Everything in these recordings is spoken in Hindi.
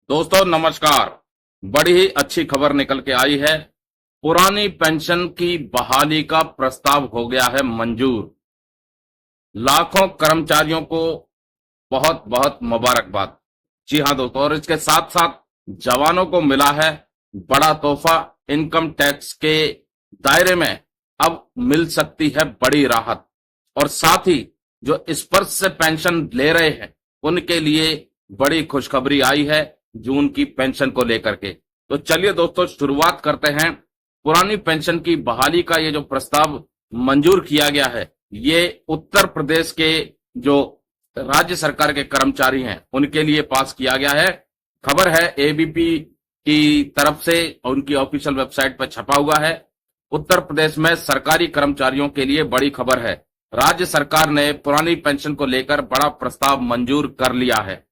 दोस्तों नमस्कार। बड़ी ही अच्छी खबर निकल के आई है। पुरानी पेंशन की बहाली का प्रस्ताव हो गया है मंजूर। लाखों कर्मचारियों को बहुत बहुत मुबारकबाद। जी हां दोस्तों, और इसके साथ साथ जवानों को मिला है बड़ा तोहफा। इनकम टैक्स के दायरे में अब मिल सकती है बड़ी राहत, और साथ ही जो स्पर्श से पेंशन ले रहे हैं उनके लिए बड़ी खुशखबरी आई है जून की पेंशन को लेकर के। तो चलिए दोस्तों, शुरुआत करते हैं। पुरानी पेंशन की बहाली का ये जो प्रस्ताव मंजूर किया गया है, ये उत्तर प्रदेश के जो राज्य सरकार के कर्मचारी हैं उनके लिए पास किया गया है। खबर है एबीपी की तरफ से, उनकी ऑफिशियल वेबसाइट पर छपा हुआ है। उत्तर प्रदेश में सरकारी कर्मचारियों के लिए बड़ी खबर है। राज्य सरकार ने पुरानी पेंशन को लेकर बड़ा प्रस्ताव मंजूर कर लिया है।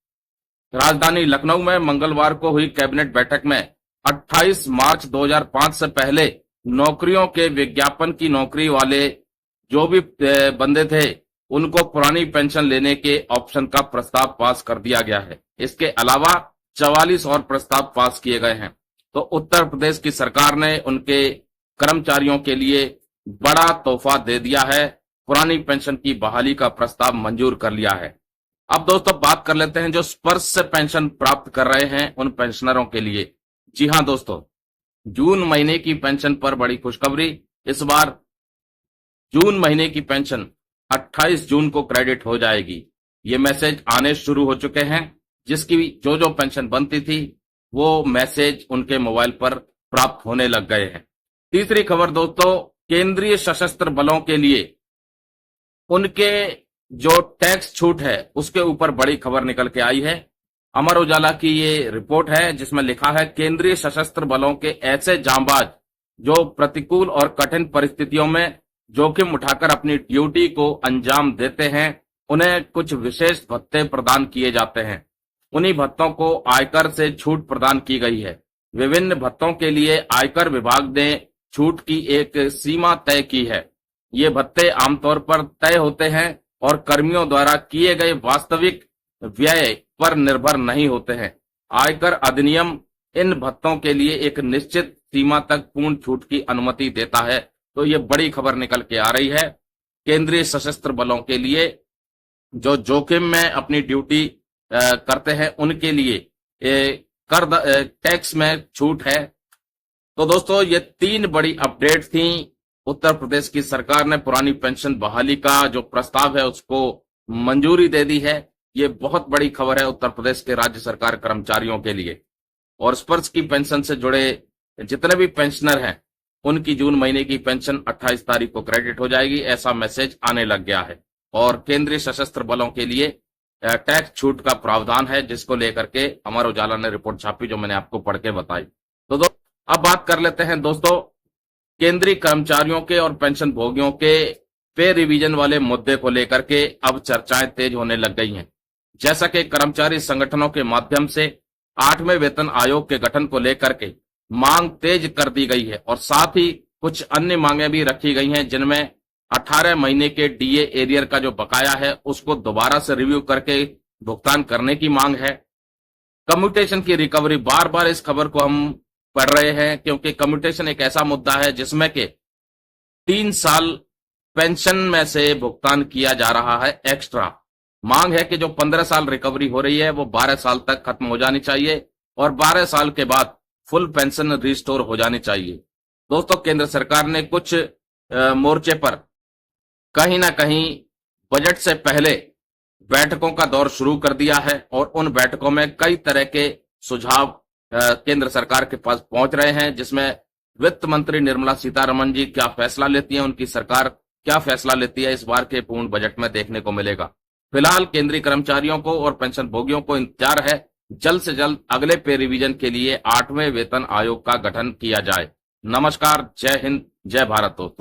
राजधानी लखनऊ में मंगलवार को हुई कैबिनेट बैठक में 28 मार्च 2005 से पहले नौकरियों के विज्ञापन की नौकरी वाले जो भी बंदे थे उनको पुरानी पेंशन लेने के ऑप्शन का प्रस्ताव पास कर दिया गया है। इसके अलावा 44 और प्रस्ताव पास किए गए हैं। तो उत्तर प्रदेश की सरकार ने उनके कर्मचारियों के लिए बड़ा तोहफा दे दिया है। पुरानी पेंशन की बहाली का प्रस्ताव मंजूर कर लिया है। अब दोस्तों बात कर लेते हैं जो स्पर्श से पेंशन प्राप्त कर रहे हैं उन पेंशनरों के लिए। जी हां दोस्तों, जून महीने की पेंशन पर बड़ी खुशखबरी। इस बार जून महीने की पेंशन 28 जून को क्रेडिट हो जाएगी। ये मैसेज आने शुरू हो चुके हैं। जिसकी जो पेंशन बनती थी वो मैसेज उनके मोबाइल पर प्राप्त होने लग गए हैं। तीसरी खबर दोस्तों, केंद्रीय सशस्त्र बलों के लिए उनके जो टैक्स छूट है उसके ऊपर बड़ी खबर निकल के आई है। अमर उजाला की ये रिपोर्ट है जिसमें लिखा है, केंद्रीय सशस्त्र बलों के ऐसे जांबाज जो प्रतिकूल और कठिन परिस्थितियों में जोखिम उठाकर अपनी ड्यूटी को अंजाम देते हैं, उन्हें कुछ विशेष भत्ते प्रदान किए जाते हैं। उन्हीं भत्तों को आयकर से छूट प्रदान की गई है। विभिन्न भत्तों के लिए आयकर विभाग ने छूट की एक सीमा तय की है। ये भत्ते आमतौर पर तय होते हैं और कर्मियों द्वारा किए गए वास्तविक व्यय पर निर्भर नहीं होते हैं। आयकर अधिनियम इन भत्तों के लिए एक निश्चित सीमा तक पूर्ण छूट की अनुमति देता है। तो ये बड़ी खबर निकल के आ रही है। केंद्रीय सशस्त्र बलों के लिए जो जोखिम में अपनी ड्यूटी करते हैं उनके लिए टैक्स में छूट है। तो दोस्तों ये 3 बड़ी अपडेट थी। उत्तर प्रदेश की सरकार ने पुरानी पेंशन बहाली का जो प्रस्ताव है उसको मंजूरी दे दी है। ये बहुत बड़ी खबर है उत्तर प्रदेश के राज्य सरकार कर्मचारियों के लिए। और स्पर्श की पेंशन से जुड़े जितने भी पेंशनर हैं उनकी जून महीने की पेंशन 28 तारीख को क्रेडिट हो जाएगी, ऐसा मैसेज आने लग गया है। और केंद्रीय सशस्त्र बलों के लिए टैक्स छूट का प्रावधान है जिसको लेकर के अमर उजाला ने रिपोर्ट छापी जो मैंने आपको पढ़ के बताई। तो अब बात कर लेते हैं दोस्तों केंद्रीय कर्मचारियों के और पेंशन भोगियों के पे रिवीजन वाले मुद्दे को लेकर के अब चर्चाएं तेज होने लग गई हैं। जैसा कि कर्मचारी संगठनों के माध्यम से 8वें वेतन आयोग के गठन को लेकर के मांग तेज कर दी गई है, और साथ ही कुछ अन्य मांगे भी रखी गई हैं जिनमें 18 महीने के डीए एरियर का जो बकाया है उसको दोबारा से रिव्यू करके भुगतान करने की मांग है। कम्यूटेशन की रिकवरी, बार बार इस खबर को हम पढ़ रहे हैं क्योंकि कम्यूटेशन एक ऐसा मुद्दा है जिसमें के 3 साल पेंशन में से भुगतान किया जा रहा है एक्स्ट्रा। मांग है कि जो 15 साल रिकवरी हो रही है वो 12 साल तक खत्म हो जानी चाहिए और 12 साल के बाद फुल पेंशन रिस्टोर हो जानी चाहिए। दोस्तों केंद्र सरकार ने कुछ मोर्चे पर कहीं ना कहीं बजट से पहले बैठकों का दौर शुरू कर दिया है, और उन बैठकों में कई तरह के सुझाव केंद्र सरकार के पास पहुंच रहे हैं, जिसमें वित्त मंत्री निर्मला सीतारमण जी क्या फैसला लेती हैं, उनकी सरकार क्या फैसला लेती है, इस बार के पूर्ण बजट में देखने को मिलेगा। फिलहाल केंद्रीय कर्मचारियों को और पेंशन भोगियों को इंतजार है जल्द से जल्द अगले पे रिवीजन के लिए 8वें वेतन आयोग का गठन किया जाए। नमस्कार, जय हिंद, जय भारत दोस्तों।